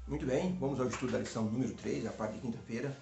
Muito bem, vamos ao estudo da lição número 3, a parte de quinta-feira,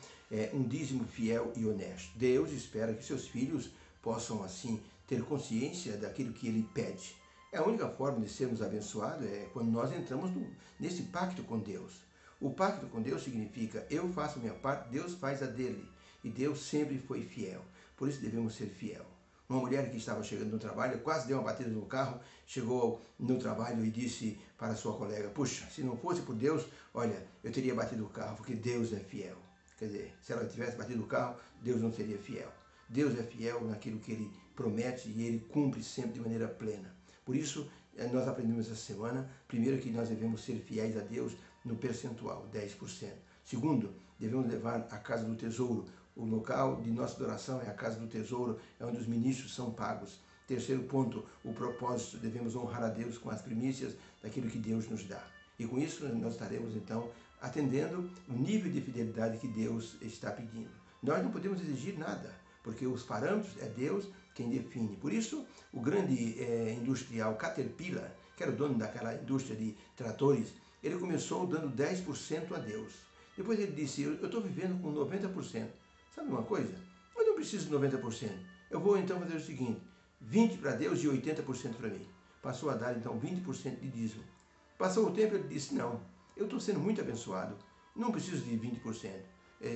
um dízimo fiel e honesto. Deus espera que seus filhos possam, assim, ter consciência daquilo que Ele pede. A única forma de sermos abençoados é quando nós entramos nesse pacto com Deus. O pacto com Deus significa, eu faço a minha parte, Deus faz a dele. E Deus sempre foi fiel, por isso devemos ser fiel. Uma mulher que estava chegando no trabalho, quase deu uma batida no carro, chegou no trabalho e disse para sua colega, puxa, se não fosse por Deus, olha, eu teria batido o carro, porque Deus é fiel. Quer dizer, se ela tivesse batido o carro, Deus não seria fiel. Deus é fiel naquilo que Ele promete e Ele cumpre sempre de maneira plena. Por isso, nós aprendemos essa semana, primeiro, que nós devemos ser fiéis a Deus no percentual, 10%. Segundo, devemos levar a casa do tesouro. O local de nossa adoração é a casa do tesouro, é onde os ministros são pagos. Terceiro ponto, o propósito, devemos honrar a Deus com as primícias daquilo que Deus nos dá. E com isso nós estaremos então atendendo o nível de fidelidade que Deus está pedindo. Nós não podemos exigir nada, porque os parâmetros é Deus quem define. Por isso, o grande industrial Caterpillar, que era o dono daquela indústria de tratores, ele começou dando 10% a Deus. Depois ele disse, eu estou vivendo com 90%. Sabe uma coisa? Eu não preciso de 90%. Eu vou então fazer o seguinte, 20% para Deus e 80% para mim. Passou a dar então 20% de dízimo. Passou o tempo, ele disse, não, eu estou sendo muito abençoado, não preciso de 20%,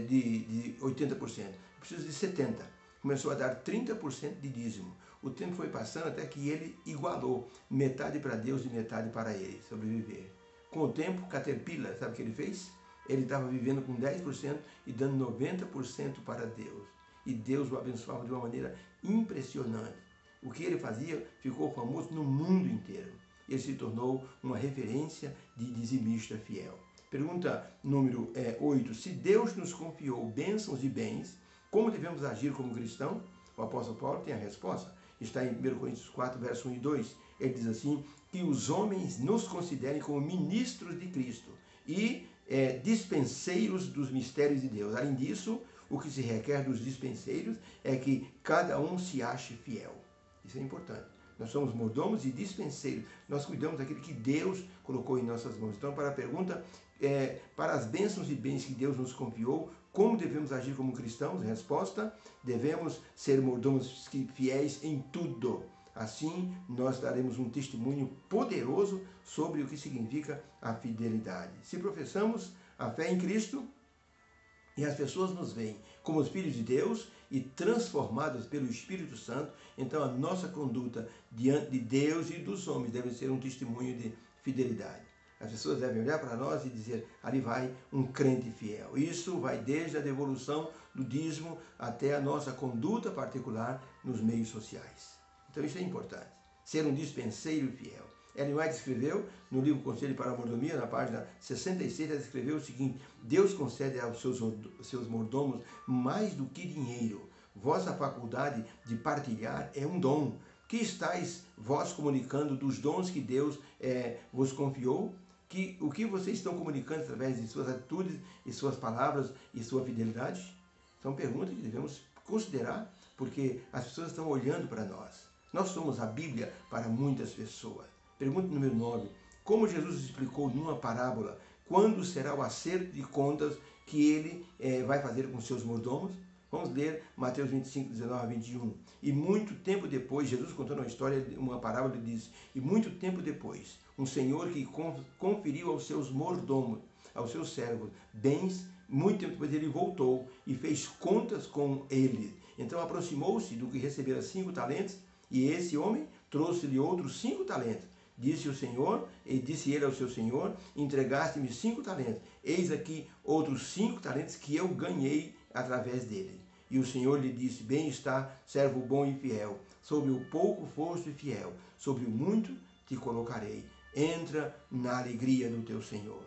de 80%, eu preciso de 70%. Começou a dar 30% de dízimo. O tempo foi passando até que ele igualou, metade para Deus e metade para ele, sobreviver. Com o tempo, Caterpillar, sabe o que ele fez? Ele estava vivendo com 10% e dando 90% para Deus. E Deus o abençoava de uma maneira impressionante. O que ele fazia ficou famoso no mundo inteiro. Ele se tornou uma referência de dizimista fiel. Pergunta número 8. Se Deus nos confiou bênçãos e bens, como devemos agir como cristão? O apóstolo Paulo tem a resposta. Está em 1 Coríntios 4, verso 1 e 2. Ele diz assim, que os homens nos considerem como ministros de Cristo e dispenseiros dos mistérios de Deus. Além disso, o que se requer dos dispenseiros é que cada um se ache fiel. Isso é importante. Nós somos mordomos e dispenseiros. Nós cuidamos daquilo que Deus colocou em nossas mãos. Então, para a pergunta, para as bênçãos e bens que Deus nos confiou, como devemos agir como cristãos? Resposta, devemos ser mordomos fiéis em tudo. Assim, nós daremos um testemunho poderoso sobre o que significa a fidelidade. Se professamos a fé em Cristo e as pessoas nos veem como os filhos de Deus e transformados pelo Espírito Santo, então a nossa conduta diante de Deus e dos homens deve ser um testemunho de fidelidade. As pessoas devem olhar para nós e dizer, ali vai um crente fiel. Isso vai desde a devolução do dízimo até a nossa conduta particular nos meios sociais. Então isso é importante, ser um dispenseiro fiel. Ellen White escreveu no livro Conselho para a Mordomia, na página 66, ela escreveu o seguinte, Deus concede aos seus mordomos mais do que dinheiro. Vossa faculdade de partilhar é um dom. Que estáis vós comunicando dos dons que Deus vos confiou? O que vocês estão comunicando através de suas atitudes e suas palavras e sua fidelidade? São perguntas que devemos considerar, porque as pessoas estão olhando para nós. Nós somos a Bíblia para muitas pessoas. Pergunta número 9. Como Jesus explicou numa parábola, quando será o acerto de contas que ele vai fazer com seus mordomos? Vamos ler Mateus 25, 19 a 21. E muito tempo depois, Jesus contando uma história, uma parábola, ele diz, e muito tempo depois, um senhor que conferiu aos seus mordomos, aos seus servos, bens, muito tempo depois ele voltou e fez contas com ele. Então aproximou-se do que recebera 5 talentos, e esse homem trouxe-lhe outros 5 talentos. Disse o Senhor, e disse ele ao seu Senhor, entregaste-me 5 talentos. Eis aqui outros 5 talentos que eu ganhei através dele. E o Senhor lhe disse, bem está, servo bom e fiel. Sobre o pouco foste fiel, sobre o muito te colocarei. Entra na alegria do teu Senhor.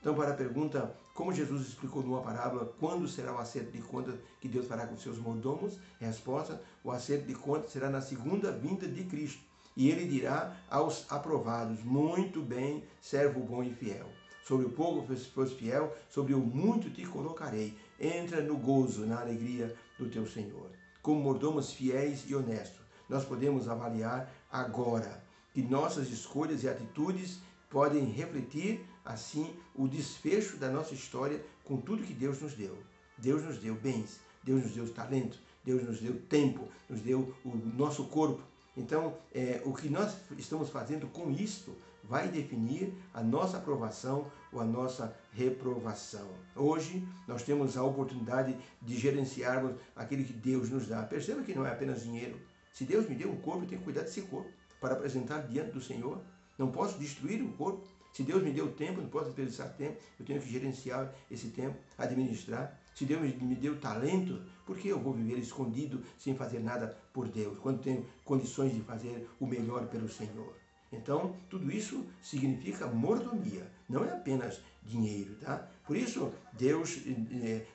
Então, para a pergunta, como Jesus explicou numa parábola, quando será o acerto de contas que Deus fará com seus mordomos? Resposta, o acerto de contas será na segunda vinda de Cristo. E ele dirá aos aprovados, muito bem, servo bom e fiel. Sobre o pouco foste fiel, sobre o muito te colocarei. Entra no gozo, na alegria do teu Senhor. Como mordomos fiéis e honestos, nós podemos avaliar agora que nossas escolhas e atitudes podem refletir, assim, o desfecho da nossa história com tudo que Deus nos deu. Deus nos deu bens, Deus nos deu talento, Deus nos deu tempo, nos deu o nosso corpo. Então, o que nós estamos fazendo com isto vai definir a nossa aprovação ou a nossa reprovação. Hoje, nós temos a oportunidade de gerenciarmos aquilo que Deus nos dá. Perceba que não é apenas dinheiro. Se Deus me deu um corpo, eu tenho que cuidar desse corpo para apresentar diante do Senhor. Não posso destruir o corpo. Se Deus me deu tempo, não posso desperdiçar tempo. Eu tenho que gerenciar esse tempo, administrar. Se Deus me deu talento, por que eu vou viver escondido sem fazer nada por Deus, quando tenho condições de fazer o melhor pelo Senhor? Então, tudo isso significa mordomia, não é apenas dinheiro, tá? Por isso, Deus,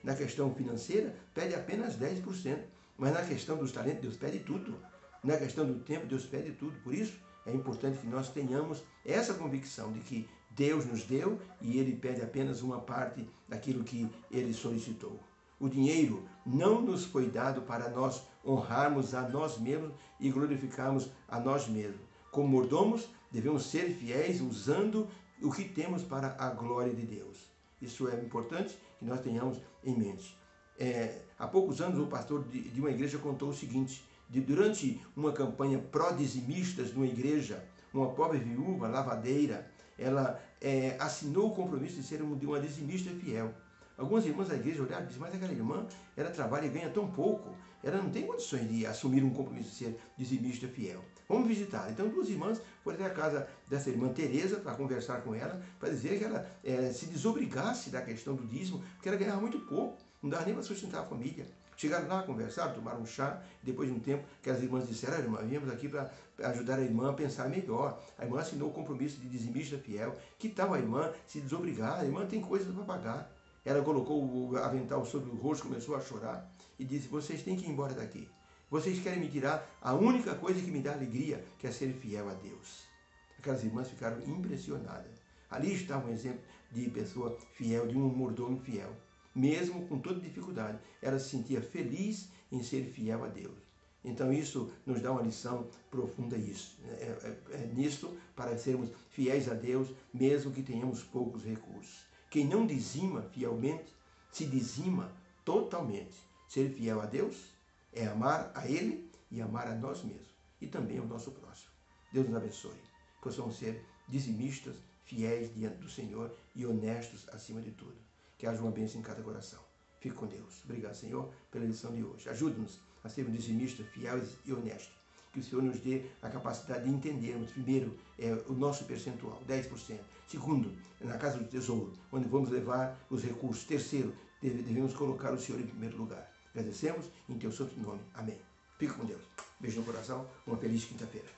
na questão financeira, pede apenas 10%, mas na questão dos talentos, Deus pede tudo. Na questão do tempo, Deus pede tudo. Por isso, é importante que nós tenhamos essa convicção de que Deus nos deu e Ele pede apenas uma parte daquilo que Ele solicitou. O dinheiro não nos foi dado para nós honrarmos a nós mesmos e glorificarmos a nós mesmos. Como mordomos, devemos ser fiéis usando o que temos para a glória de Deus. Isso é importante que nós tenhamos em mente. Há poucos anos, o pastor de uma igreja contou o seguinte: durante uma campanha pró-dizimistas numa igreja, uma pobre viúva, lavadeira, ela assinou o compromisso de ser uma dizimista fiel. Algumas irmãs da igreja olharam e disseram: mas aquela irmã, ela trabalha e ganha tão pouco, ela não tem condições de assumir um compromisso de ser dizimista fiel. Vamos visitá-la. Então, duas irmãs foram até a casa dessa irmã Teresa para conversar com ela, para dizer que ela se desobrigasse da questão do dízimo, porque ela ganhava muito pouco, não dava nem para sustentar a família. Chegaram lá, conversaram, tomaram um chá, e depois de um tempo, que as irmãs disseram: irmã, viemos aqui para ajudar a irmã a pensar melhor. A irmã assinou o compromisso de dizimista fiel. Que tal a irmã se desobrigar? A irmã tem coisas para pagar. Ela colocou o avental sobre o rosto, começou a chorar e disse: vocês têm que ir embora daqui. Vocês querem me tirar a única coisa que me dá alegria, que é ser fiel a Deus. Aquelas irmãs ficaram impressionadas. Ali está um exemplo de pessoa fiel, de um mordomo fiel. Mesmo com toda dificuldade, ela se sentia feliz em ser fiel a Deus. Então isso nos dá uma lição profunda nisto, para sermos fiéis a Deus, mesmo que tenhamos poucos recursos. Quem não dizima fielmente, se dizima totalmente. Ser fiel a Deus é amar a Ele e amar a nós mesmos, e também ao nosso próximo. Deus nos abençoe. Possamos ser dizimistas, fiéis diante do Senhor e honestos acima de tudo. Que haja uma bênção em cada coração. Fique com Deus. Obrigado, Senhor, pela lição de hoje. Ajude-nos a sermos dizimistas, fiéis e honestos. Que o Senhor nos dê a capacidade de entendermos, primeiro, o nosso percentual, 10%. Segundo, na casa do tesouro, onde vamos levar os recursos. Terceiro, devemos colocar o Senhor em primeiro lugar. Agradecemos em teu santo nome. Amém. Fique com Deus. Beijo no coração. Uma feliz quinta-feira.